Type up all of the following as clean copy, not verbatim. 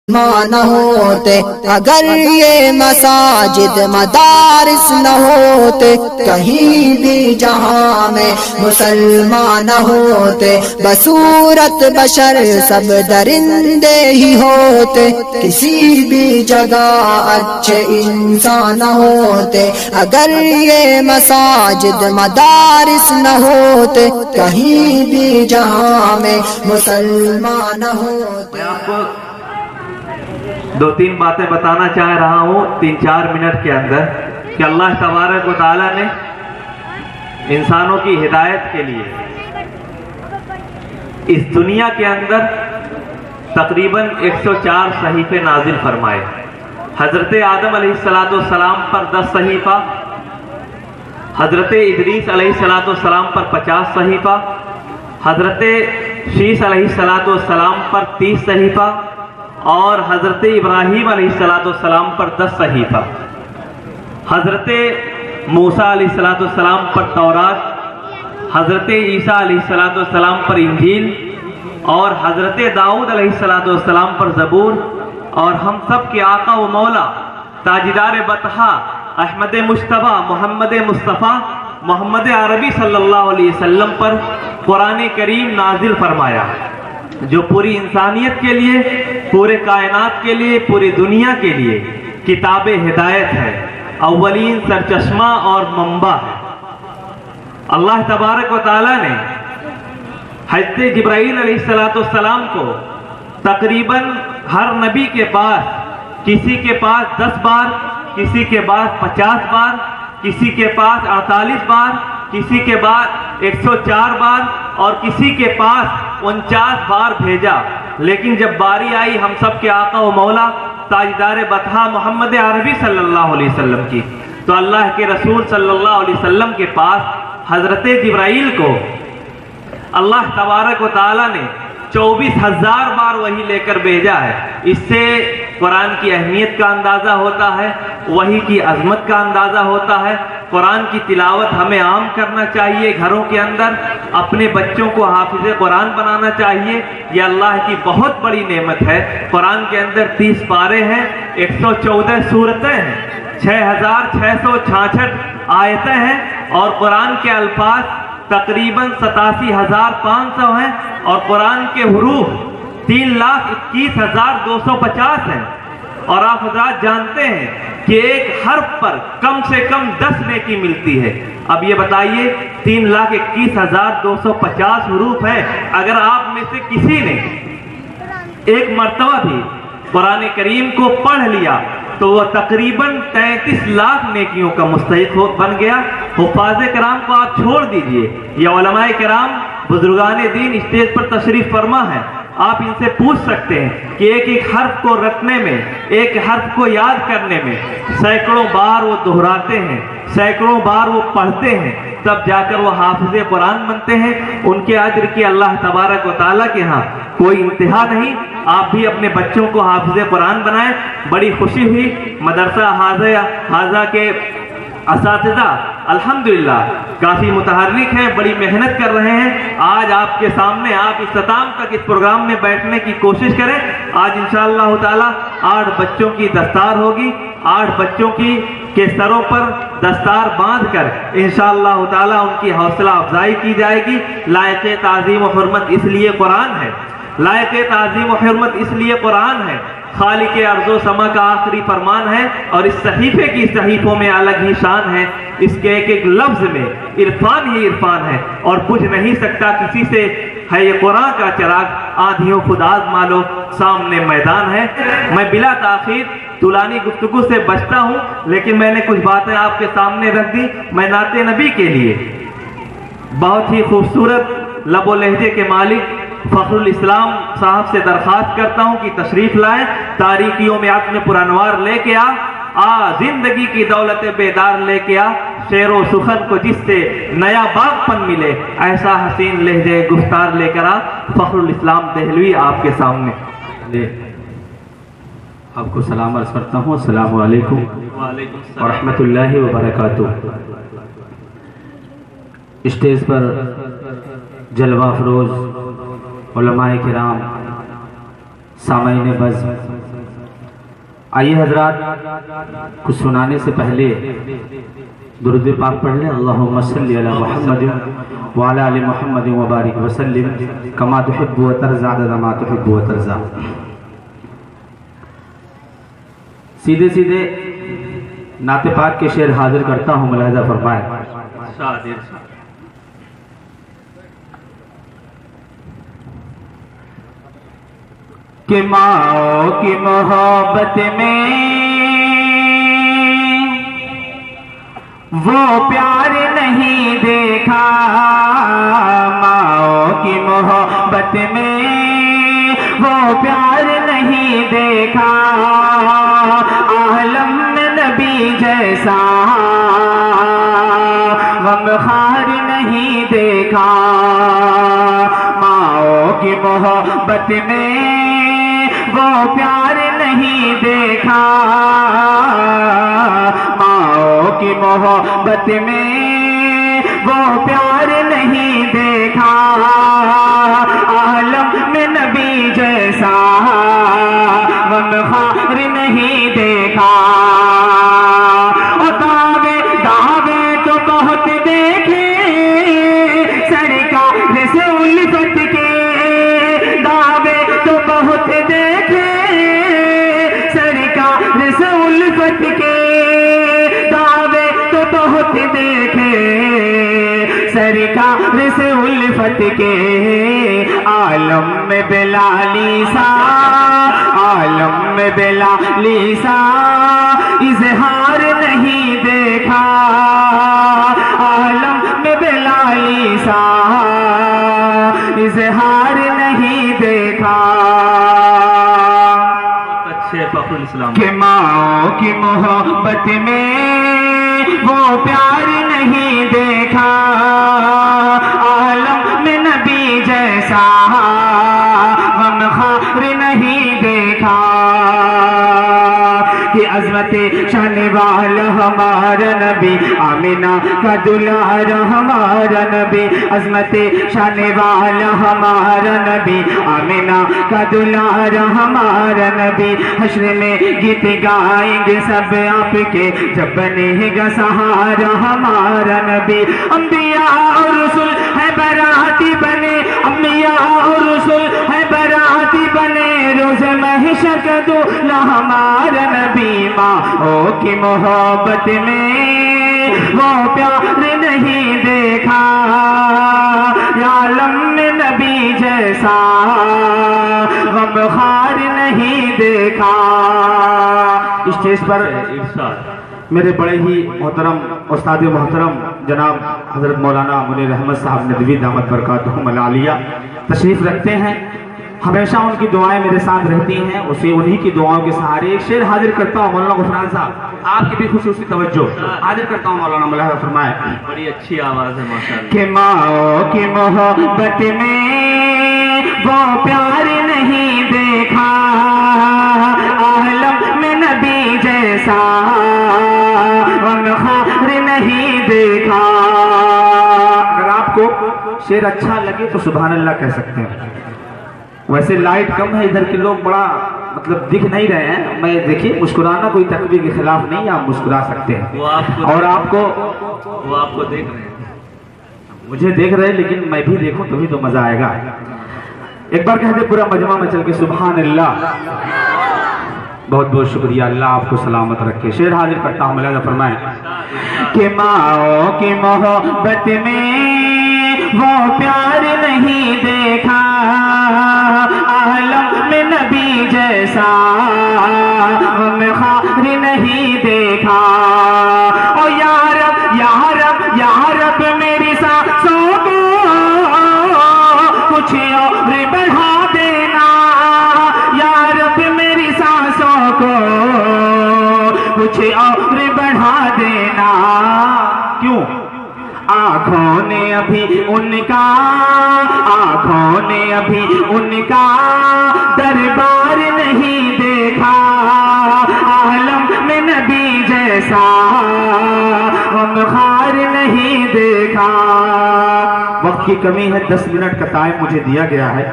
نہ ہوتے، اگر یہ مساجد مدارس نہ ہوتے، کہیں بھی جہاں میں مسلمان نہ ہوتے، بصورت بشر سب درندے ہی ہوتے، کسی بھی جگہ اچھے انسان نہ ہوتے، اگر یہ مساجد مدارس نہ ہوتے، کہیں بھی جہاں میں مسلمان نہ ہوتے۔ دو تین باتیں بتانا چاہ رہا ہوں 3-4 منٹ کے اندر کہ اللہ تبارک و تعالیٰ نے انسانوں کی ہدایت کے لیے اس دنیا کے اندر تقریباً 104 صحیفے نازل فرمائے۔ حضرت آدم علیہ السلام پر 10 صحیفہ، حضرت ادریس علیہ السلام پر 50 صحیفہ، حضرت شیس علیہ السلام پر 30 صحیفہ، اور حضرت ابراہیم علیہ السلام پر 10 صحیفہ، حضرت موسیٰ علیہ السلام پر تورات، حضرت عیسیٰ علیہ السلام پر انجیل، اور حضرت داؤد علیہ السلام پر زبور، اور ہم سب کے آقا و مولا تاجدار بطحا احمد مجتبی محمد مصطفیٰ محمد عربی صلی اللہ علیہ وسلم پر قرآن کریم نازل فرمایا، جو پوری انسانیت کے لیے، پورے کائنات کے لیے، پوری دنیا کے لیے کتاب ہدایت ہے، اولین سرچشمہ اور منبع ہے۔ اللہ تبارک و تعالیٰ نے حضرت جبرائیل علیہ السلام کو تقریباً ہر نبی کے پاس، کسی کے پاس 10 بار، کسی کے پاس 50 بار، کسی کے پاس 48 بار، کسی کے بعد 104 بار، اور کسی کے پاس 49 بار بھیجا، لیکن جب باری آئی ہم سب کے آقا و مولا تاجدار بطحا محمد عربی صلی اللہ علیہ وسلم کی، تو اللہ کے رسول صلی اللہ علیہ وسلم کے پاس حضرت جبرائیل کو اللہ تبارک و تعالیٰ نے 24,000 بار وحی لے کر بھیجا ہے۔ اس سے قرآن کی اہمیت کا اندازہ ہوتا ہے، وحی کی عظمت کا اندازہ ہوتا ہے۔ قرآن کی تلاوت ہمیں عام کرنا چاہیے، گھروں کے اندر اپنے بچوں کو حافظ قرآن بنانا چاہیے، یہ اللہ کی بہت بڑی نعمت ہے۔ قرآن کے اندر 30 پارے ہیں، 114 سورتیں ہیں، 6,666 آیتیں ہیں، اور قرآن کے الفاظ تقریباً 87,500 ہیں، اور قرآن کے حروف 3,21,250 ہیں، اور آپ حضرات جانتے ہیں کہ ایک حرف پر کم سے کم 10 نیکی ملتی ہے۔ اب یہ بتائیے 3,21,250 حروف ہیں، اگر آپ میں سے کسی نے ایک مرتبہ بھی قرآن کریم کو پڑھ لیا تو وہ تقریباً 33 لاکھ نیکیوں کا مستحق بن گیا۔ حفاظ کرام کو آپ چھوڑ دیجئے، یہ علماء کرام بزرگان دین اسٹیج پر تشریف فرما ہے، آپ ان سے پوچھ سکتے ہیں کہ ایک ایک حرف کو رٹنے میں، ایک حرف کو یاد کرنے میں سینکڑوں بار وہ دہراتے ہیں، سینکڑوں بار وہ پڑھتے ہیں، تب جا کر وہ حافظ قرآن بنتے ہیں۔ ان کے اجر کی اللہ تبارک و تعالیٰ کے ہاں کوئی انتہا نہیں۔ آپ بھی اپنے بچوں کو حافظ قرآن بنائیں۔ بڑی خوشی ہوئی، مدرسہ حاضہ کے اساتذہ الحمدللہ کافی متحرک ہیں، بڑی محنت کر رہے ہیں۔ آج آپ کے سامنے، آپ اختتام تک اس پروگرام میں بیٹھنے کی کوشش کریں۔ آج انشاءاللہ تعالی 8 بچوں کی دستار ہوگی، 8 بچوں کے سروں پر دستار باندھ کر انشاءاللہ تعالی ان کی حوصلہ افزائی کی جائے گی۔ لائق تعظیم و حرمت اس لیے قرآن ہے، لائق تعظیم و حرمت اس لیے قرآن ہے، خالق ارض و سما کا آخری فرمان ہے، اور اس صحیفے کی صحیفوں میں الگ ہی شان ہے۔ اس کے ایک ایک لفظ میں عرفان ہی عرفان ہے، اور بجھ نہیں سکتا کسی سے، ہے یہ قرآن کا چراغ، آندھیوں خود آزمالو سامنے میدان ہے۔ میں بلا تاخیر طولانی گفتگو سے بچتا ہوں، لیکن میں نے کچھ باتیں آپ کے سامنے رکھ دی۔ میں نعت نبی کے لیے بہت ہی خوبصورت لب و لہجے کے مالک فخر الاسلام صاحب سے درخواست کرتا ہوں کہ تشریف لائیں، تاریکیوں میں عزم پرانوار لے کے آ زندگی کی دولت بیدار لے کے آ، شعر و سخن کو جس سے نیا باغ پن ملے، ایسا حسین لہجے گفتار لے کر آ۔ فخر الاسلام دہلوی آپ کے سامنے۔ آپ کو سلام عرض کرتا ہوں، السلام علیکم ورحمۃ اللہ وبرکاتہ۔ اسٹیج پر جلوہ افروز علماء کرام، سامعین بزم، آئیے حضرات، کچھ سنانے سے پہلے درود پاک پڑھ لیں۔ اللہم صلی علی محمد وعلی آل محمد وبارک وسلم کما تحب و ترضى عدد ما تحب و ترضى۔ سیدھے سیدھے نعت پاک کے شعر حاضر کرتا ہوں، ملاحظہ فرمائیں۔ کہ ماں کی محبت میں وہ پیار نہیں دیکھا، ماں کی محبت میں وہ پیار نہیں دیکھا، عالم میں نبی جیسا غمخوار نہیں دیکھا، ماں کی محبت میں وہ پیار نہیں دیکھا، ماں کی محبت میں وہ پیار نہیں دیکھا، عالم میں نبی جیسا غمخوار نہیں دیکھا، اور دعوے تو بہت دیکھے سرکار سے الفت کے، دعوے تو بہت دیکھے سرکار سے الفت کے، دعوے تو بہت دیکھے سرکار سے الفت کے، عالم میں بلالی سا، عالم میں بلالی سا اظہار نہیں دیکھا، عالم میں بلالی سا اظہار نہیں دیکھا، کہ ماں کی محبت میں وہ پیار نہیں دیکھا، عالم میں نبی جیسا غمخوار نہیں دیکھا، کہ عظمت شان والا ہمارا نبی، آمینہ کا دلہا ہمارا نبی، عظمت شان والا ہمارا نبی، آمینہ کا دلہا ہمارا نبی، حشر میں گیت گائیں گے سب آپ کے جب بنے گا سہارا ہمارا نبی، انبیاء اور رسول ہے براتی بنے، انبیاء اور رسول ہے براتی بنے، روز محشر کا دلہا ہمارا نبی، ماں کی محبت میں وہ پیار نہیں دیکھا، عالم میں نبی جیسا غمخوار نہیں دیکھا۔ اسٹیج پر میرے بڑے ہی محترم استاد محترم جناب حضرت مولانا منیر احمد صاحب ندوی دامت برکاتہم العالیہ تشریف رکھتے ہیں، ہمیشہ ان کی دعائیں میرے ساتھ رہتی ہیں، اسے انہی کی دعاؤں کے سہارے ایک شعر حاضر کرتا ہوں۔ مولانا غفران صاحب آپ کی بھی خصوصی توجہ حاضر کرتا ہوں، مولانا ملاحظہ فرمائے۔ بڑی اچھی آواز ہے ماشاءاللہ۔ کہ ماں کی محبت میں وہ پیار نہیں دیکھا، عالم میں نبی جیسا غمخوار نہیں دیکھا۔ اگر آپ کو شعر اچھا لگے تو سبحان اللہ کہہ سکتے ہیں، ویسے لائٹ کم ہے ادھر کے لوگ بڑا مطلب دکھ نہیں رہے ہیں، میں دیکھیے مسکرانا کوئی تکبیر کے خلاف نہیں، آپ مسکرا سکتے ہیں، اور آپ کو دیکھ رہے ہیں، مجھے دیکھ رہے ہیں لیکن میں بھی دیکھوں تبھی تو مزہ آئے گا۔ ایک بار کہہ دے پورا مجمع میں چل کے سبحان اللہ۔ بہت بہت شکریہ، اللہ آپ کو سلامت رکھے۔ شعر حاضر کرتا ہوں، ملاحظہ فرمائیں۔ کہ ماں کی محبت میں وہ پیار نہیں دیکھا، عالم میں نبی جیسا غمخوار نہیں دیکھا، او یا رب یا رب یا رب میری سانسوں کو کچھ اور بڑھا دینا، یا رب میری سانسوں کو کچھ اور بڑھا دینا۔ کیوں؟ آنکھوں نے ابھی ان کا، آنکھوں نے ابھی ان کا دربار نہیں دیکھا، عالم میں نبی جیسا غمخوار نہیں دیکھا۔ وقت کی کمی ہے، 10 منٹ کا ٹائم مجھے دیا گیا ہے،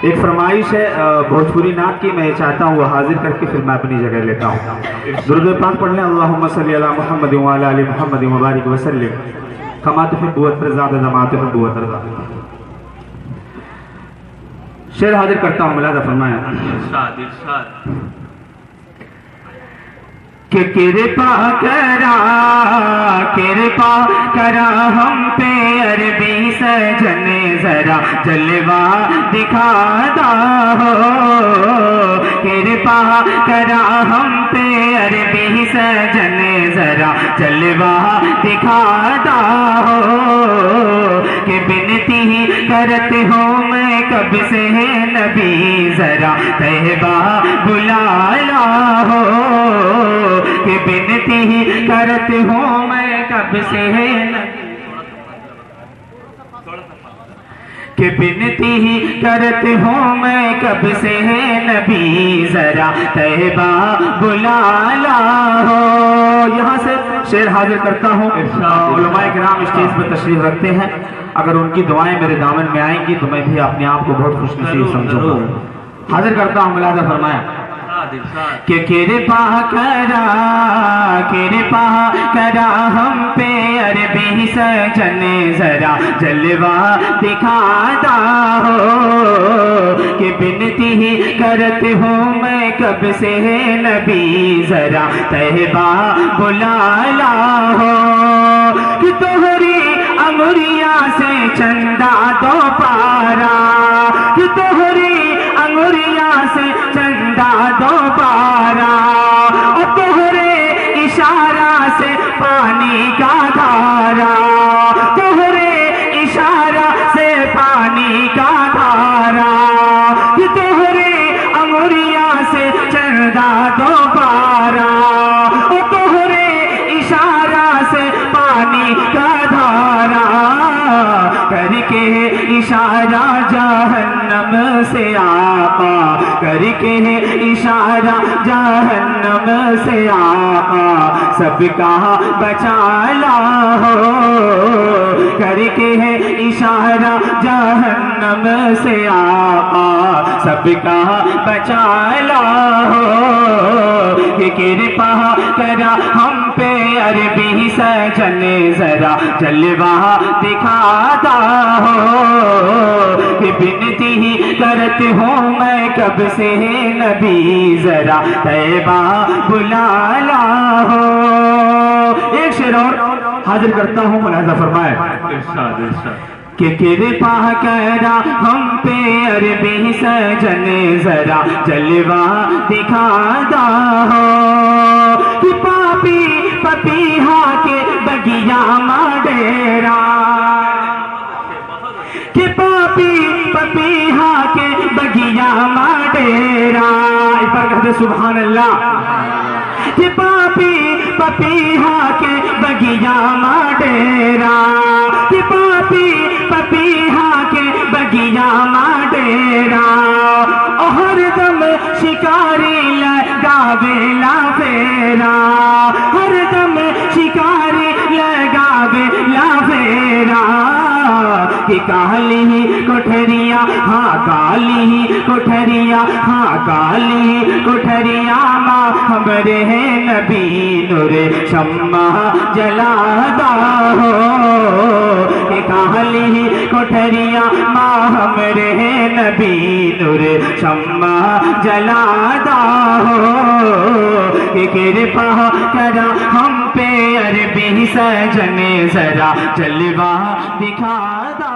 ایک فرمائش ہے بھوجپوری نعت کی، میں چاہتا ہوں وہ حاضر کر کے پھر میں اپنی جگہ لیتا ہوں. درود پاک پڑھ لیں. اللہم صلی علی محمد وعلی آل محمد وبارک وسلم کما تحب وترضى بما تحب وترضى. شعر حاضر کرتا ہوں، ملاحظہ فرمائیں. ارشاد ارشاد. کہ کرپا کرا ہم پہ عربی سجن ذرا جلوہ دکھا دا ہو. کرپا کرا ہم پہ عربی سجن ذرا جلوہ دکھا دا ہو. کہ بنتی ہی کرتے ہوں میں کب سے نبی ذرا طیبہ بلا لا ہو. کہ بنتی ہی کرتے ہوں میں کب سے کہ بنتی ہی کرتے ہوں میں کب سے نبی ذرا طیبہ بلا لا ہو. یہاں سے شعر حاضر کرتا ہوں. علماء کرام اسٹیج پر تشریف رکھتے ہیں، اگر ان کی دعائیں میرے دامن میں آئیں گی تو میں بھی اپنے آپ کو بہت خوش نصیب سمجھوں گا. حاضر کرتا ہوں، ملاحظہ فرمایا. کہ کرپا کرا ہم پہ عربی سجن ذرا جلوہ دکھا دا ہو. کہ بنتی ہی کرتے ہوں میں کب سے نبی ذرا طیبہ بلا لا ہو. کہ تمہاری انگلیاں سے چندہ دو پارا، کہ تمہاری انگلیاں سے چندہ دو پارا، اور تمہارے اشارہ سے پانی کا دھارا، تمہارے اشارہ سے پانی کا دھارا. کہ تمہارے انگلیاں سے چندہ دو پارا، اور تمہارے اشارہ سے پانی کا دھارا. کر کے اشارہ جہنم سے آقا، کر کے اشارہ جہنم سے آقا سب کا بچا لا ہو. کر کے اشارہ جہنم سے آقا سب کا بچا لا ہو. کہ کرپا کرا ہم پہ عربی سجن ذرا جلوہ دکھا دا ہو. کہ بنتی ہی کرتے ہوں میں کب سے نبی ذرا طیبہ بلا لا ہو. ایک شعر اور حاضر کرتا ہوں، ملاحظہ فرمائے. ارشاد ارشاد. کہ کرپا کرا ہم پہ عربی سجن ذرا جلوہ دکھا دا ہو. کہ پاپی پپیہا کے بگیا ماڈیرا، کہ پاپی پپیہا کے بگیا ماڈیرا. اس پر کہتے سبحان اللہ. کہ پاپی پپیہا کے بگیا ماڈیرا، کہ پاپی پپیہا کے بگیا ماڈیرا. ہر دم شکاری لگاوے لا فیرا، ہر دم شکاری لگاوے لا فیرا. کہ کالی کوٹھریاں ہاں کالی کوٹھریاں ہاں کالی کوٹھریاں ماں ہمارے نبی نور شمع جلا دا ہو. کہ کالی کوٹھریاں ماں ہمارے نبی نور شمع جلا دا ہو. کہ کرپا کرا ہم پہ عربی سجن ذرا جلوہ دکھا دا.